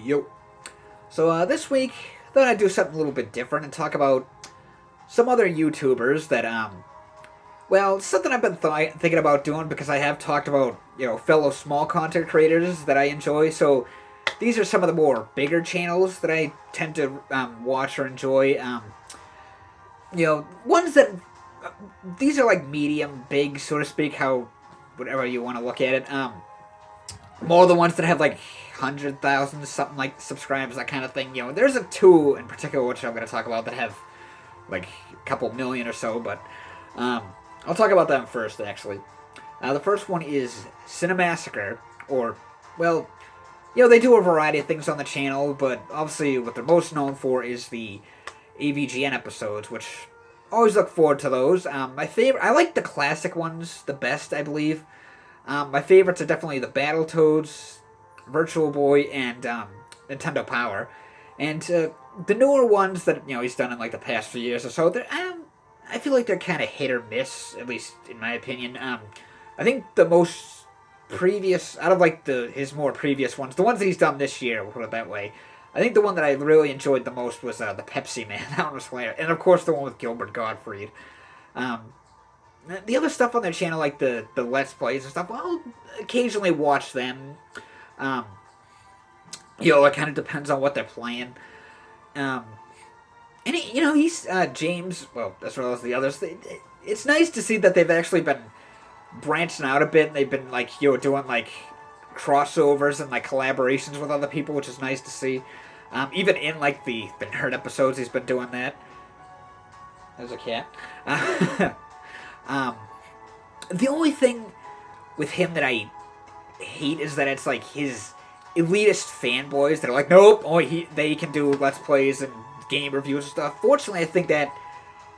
Yo. So this week, I thought I'd do something a little bit different and talk about some other YouTubers that, well, it's something I've been thinking about doing because I have talked about, fellow small content creators that I enjoy. So these are some of the more bigger channels that I tend to watch or enjoy. Ones that, these are like medium, big, so to speak, how, whatever you want to look at it. More the ones that have like 100,000 something like subscribers, that kind of thing. There's a two in particular which I'm going to talk about that have like a couple million or so, but I'll talk about them first, actually. The first one is Cinemassacre, or, well, they do a variety of things on the channel, but obviously what they're most known for is the AVGN episodes, which I always look forward to those. My favorite, I like the classic ones the best, I believe. My favorites are definitely the Battletoads, Virtual Boy, and Nintendo Power. And the newer ones that he's done in like the past few years or so, I feel like they're kind of hit or miss, at least in my opinion. I think the most previous, out of like his more previous ones, the ones that he's done this year, we'll put it that way, I think the one that I really enjoyed the most was the Pepsi Man. That one was hilarious. And of course the one with Gilbert Gottfried. The other stuff on their channel, like the Let's Plays and stuff, I'll occasionally watch them. It kind of depends on what they're playing. And he's James. Well, as well as the others. It's nice to see that they've actually been branching out a bit. And they've been like doing like crossovers and like collaborations with other people, which is nice to see. Even in like the nerd episodes, he's been doing that. There's a cat. The only thing with him that I hate is that it's like his elitist fanboys that are like, nope, they can do Let's Plays and game reviews and stuff. Fortunately, I think that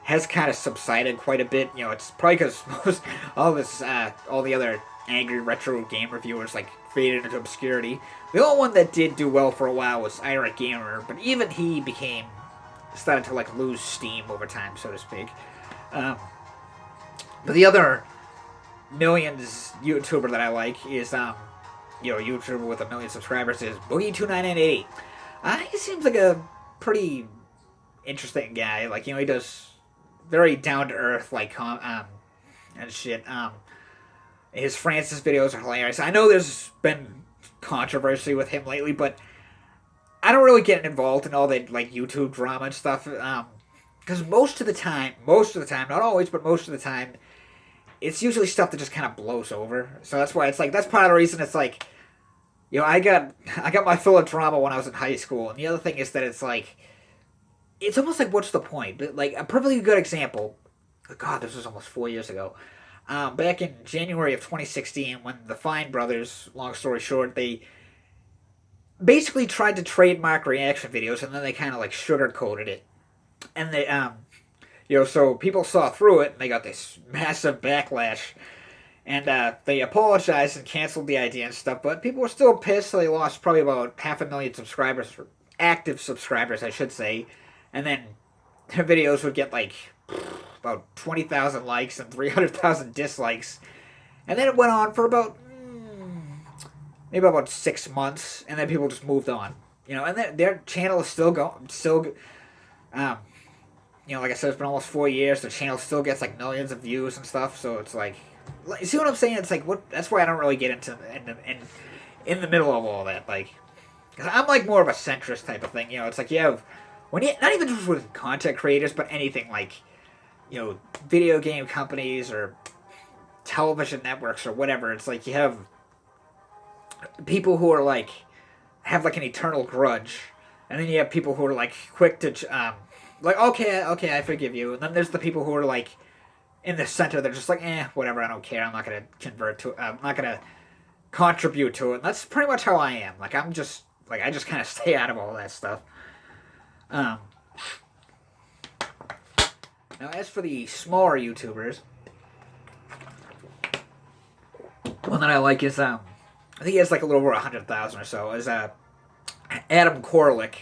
has kind of subsided quite a bit. It's probably because all the other angry retro game reviewers like faded into obscurity. The only one that did do well for a while was Irate Gamer, but even he started to like lose steam over time, so to speak. But the other millions YouTuber that I like is, YouTuber with 1 million subscribers is Boogie29988. He seems like a pretty interesting guy. Like, he does very down-to-earth, like, and shit. His Francis videos are hilarious. I know there's been controversy with him lately, but I don't really get involved in all that, like, YouTube drama and stuff. Because most of the time, not always, but most of the time, it's usually stuff that just kind of blows over. So that's why it's like, that's part of the reason it's like, I got my fill of drama when I was in high school. And the other thing is that it's like, it's almost like, what's the point? But like, a perfectly good example, God, this was almost 4 years ago. Back in January of 2016, when the Fine brothers, long story short, they basically tried to trademark reaction videos, and then they kind of like sugar-coated it. And they, so people saw through it, and they got this massive backlash. And they apologized and canceled the idea and stuff, but people were still pissed, so they lost probably about 500,000 subscribers, active subscribers, I should say. And then their videos would get like about 20,000 likes and 300,000 dislikes. And then it went on for about, maybe about 6 months, and then people just moved on. And their channel is still going, like I said, it's been almost 4 years. The channel still gets like millions of views and stuff. So it's like, you see what I'm saying? It's like, what? That's why I don't really get into in the middle of all that. Like, because I'm like more of a centrist type of thing. It's like not even just with content creators, but anything like, video game companies or television networks or whatever. It's like you have people who are like have like an eternal grudge, and then you have people who are like quick to like, okay, I forgive you. And then there's the people who are like in the center. They're just like, whatever, I don't care. I'm not gonna convert to it. I'm not gonna contribute to it. And that's pretty much how I am. Like, I just kind of stay out of all that stuff. Now, as for the smaller YouTubers, one that I like is I think he has like a little over 100,000 or so. Is Adam Korlick,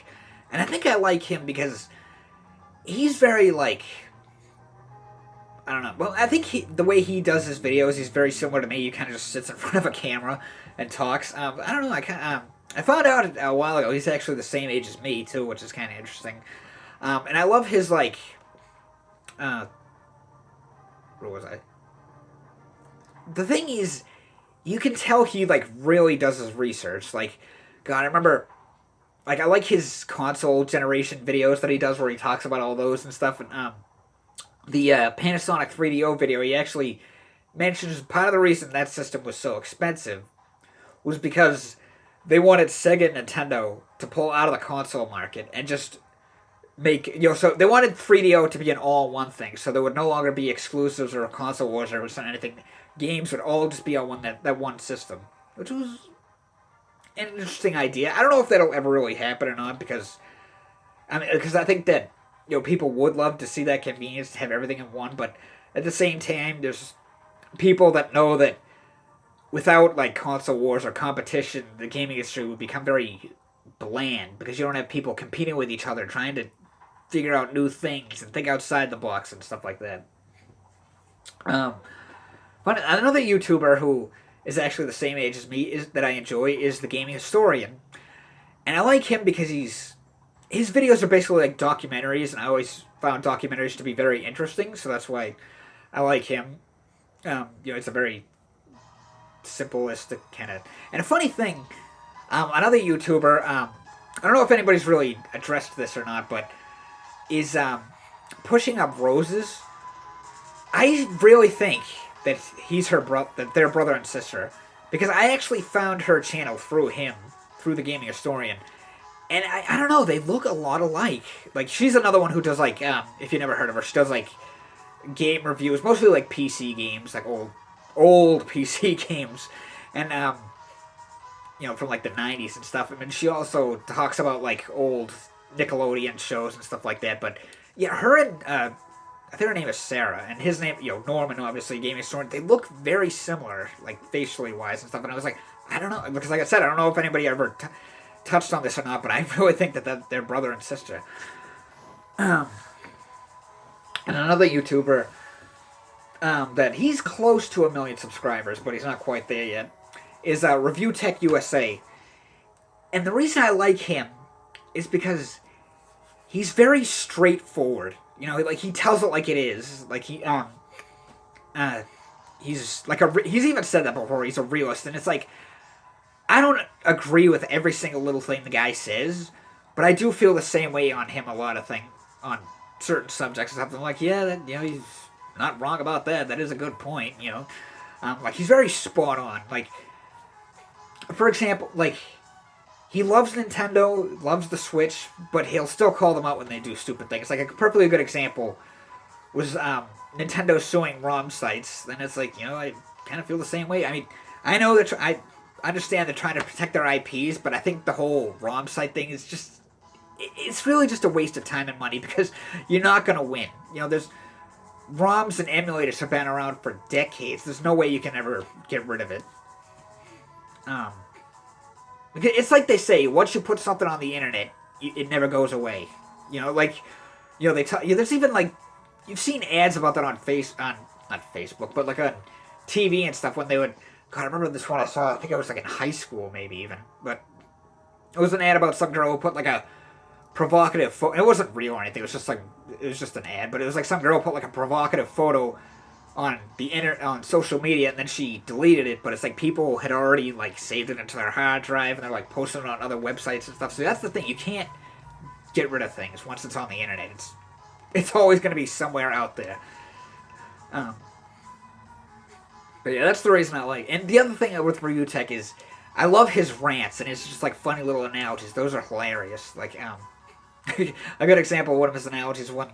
and I think I like him because he's very like, I don't know. Well, I think the way he does his videos, he's very similar to me. He kind of just sits in front of a camera and talks. I don't know. I found out a while ago he's actually the same age as me too, which is kind of interesting. And I love his like, uh, where was I? The thing is, you can tell he like really does his research. Like, God, I remember, like I like his console generation videos that he does where he talks about all those and stuff. And the Panasonic 3DO video, he actually mentions part of the reason that system was so expensive was because they wanted Sega and Nintendo to pull out of the console market and just make, so they wanted 3DO to be an all-one thing, so there would no longer be exclusives or console wars or anything. Games would all just be on that one system, which was an interesting idea. I don't know if that'll ever really happen or not, because I think that people would love to see that convenience to have everything in one, but at the same time, there's people that know that without like console wars or competition, the gaming industry would become very bland because you don't have people competing with each other, trying to figure out new things and think outside the box and stuff like that. But another YouTuber who is actually the same age as me that I enjoy is the Gaming Historian, and I like him because his videos are basically like documentaries, and I always found documentaries to be very interesting, so that's why I like him. It's a very simplistic kind of, and a funny thing. Another YouTuber, I don't know if anybody's really addressed this or not, but is Pushing Up Roses. I really think that he's that they're brother and sister, because I actually found her channel through him, through the Gaming Historian, and I don't know, they look a lot alike. Like, she's another one who does like, if you never heard of her, she does like game reviews, mostly like PC games, like old PC games, and from like the 90s and stuff. I mean, she also talks about like old Nickelodeon shows and stuff like that. But yeah, her and I think her name is Sarah, and his name, Norman, obviously, Gaming Historian. They look very similar, like facially wise and stuff. And I was like, I don't know, because like I said, I don't know if anybody ever touched on this or not, but I really think that they're brother and sister. And another YouTuber that he's close to 1 million subscribers, but he's not quite there yet, is Review Tech USA. And the reason I like him is because he's very straightforward. Like he tells it like it is. Like he's like he's even said that before. He's a realist, and it's like, I don't agree with every single little thing the guy says, but I do feel the same way on him a lot of things, on certain subjects and stuff. I'm like, yeah, he's not wrong about that. That is a good point. Like he's very spot on. Like, for example, like, he loves Nintendo, loves the Switch, but he'll still call them out when they do stupid things. Like, a perfectly good example was Nintendo suing ROM sites. And it's like, I kind of feel the same way. I mean, I know that I understand they're trying to protect their IPs, but I think the whole ROM site thing is just, it's really just a waste of time and money, because you're not going to win. There's ROMs and emulators have been around for decades. There's no way you can ever get rid of it. It's like they say, once you put something on the internet, it never goes away. There's even like, you've seen ads about that on not Facebook, but like on TV and stuff when they would, God, I remember this one I saw, I think I was like in high school maybe even, but it was an ad about some girl who put like a provocative photo. It wasn't real or anything, it was just an ad, but it was like some girl put like a provocative photo on on social media, and then she deleted it, but it's like people had already like saved it into their hard drive, and they're like posting it on other websites and stuff. So that's the thing, you can't get rid of things once it's on the internet. It's always going to be somewhere out there. But yeah, that's the reason I like. And the other thing with Review Tech is, I love his rants, and it's just like funny little analogies. Those are hilarious. Like, a good example of one of his analogies when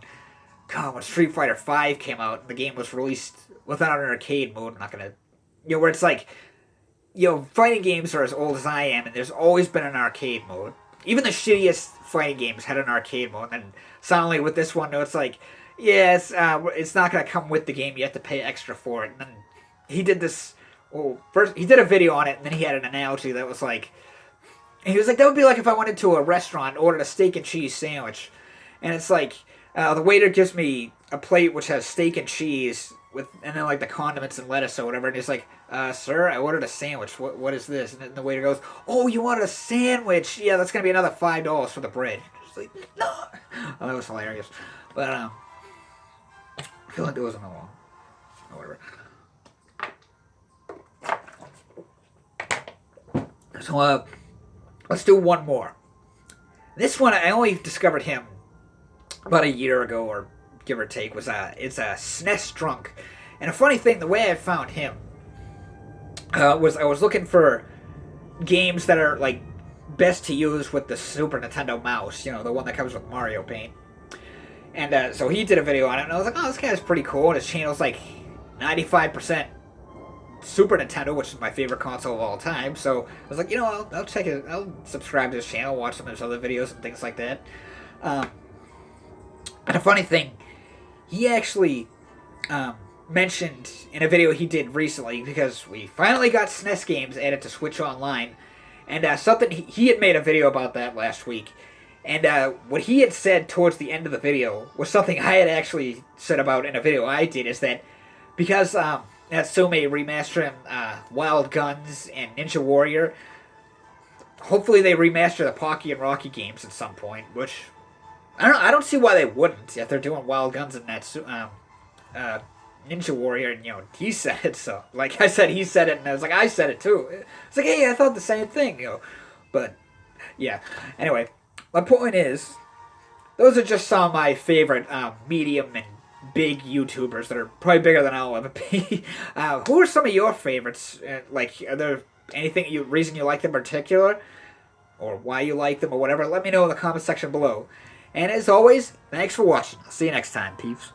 Street Fighter V came out, and the game was released without an arcade mode. I'm not gonna, where it's like, fighting games are as old as I am, and there's always been an arcade mode. Even the shittiest fighting games had an arcade mode, and suddenly with this one, it's like, yes, it's not gonna come with the game. You have to pay extra for it. And then he did this. Well, first he did a video on it, and then he had an analogy that was like, and he was like, that would be like if I went into a restaurant and ordered a steak and cheese sandwich, and it's like, the waiter gives me a plate which has steak and cheese, and then like the condiments and lettuce or whatever, and he's like, "Sir, I ordered a sandwich. What is this?" And then the waiter goes, "Oh, you wanted a sandwich? Yeah, that's gonna be another $5 for the bread." It's like, no. Oh, that was hilarious. But I feel like there wasn't a long. Whatever. So let's do one more. This one I only discovered him about a year ago, or give or take. It's a SNES Drunk, and a funny thing, the way I found him was I was looking for games that are like best to use with the Super Nintendo mouse, you know, the one that comes with Mario Paint. And so he did a video on it, and I was like, oh, this guy's pretty cool, and his channel's like 95% Super Nintendo, which is my favorite console of all time. So I was like, you know, I'll check it. I'll subscribe to his channel, watch some of his other videos and things like that. And a funny thing, he actually mentioned in a video he did recently, because we finally got SNES games added to Switch Online, and something he had made a video about that last week. And what he had said towards the end of the video was something I had actually said about in a video I did, is that because Natsume remastering Wild Guns and Ninja Warrior, hopefully they remaster the Pocky and Rocky games at some point, which I don't see why they wouldn't if they're doing Wild Guns and Ninja Warrior, and, you know, he said it, so, like I said, he said it, and I was like, I said it too. It's like, hey, I thought the same thing, you know, but, yeah. Anyway, my point is, those are just some of my favorite medium and big YouTubers that are probably bigger than I'll ever be. Who are some of your favorites? Like, are there reason you like them in particular? Or why you like them, or whatever? Let me know in the comment section below. And as always, thanks for watching. I'll see you next time, peeps.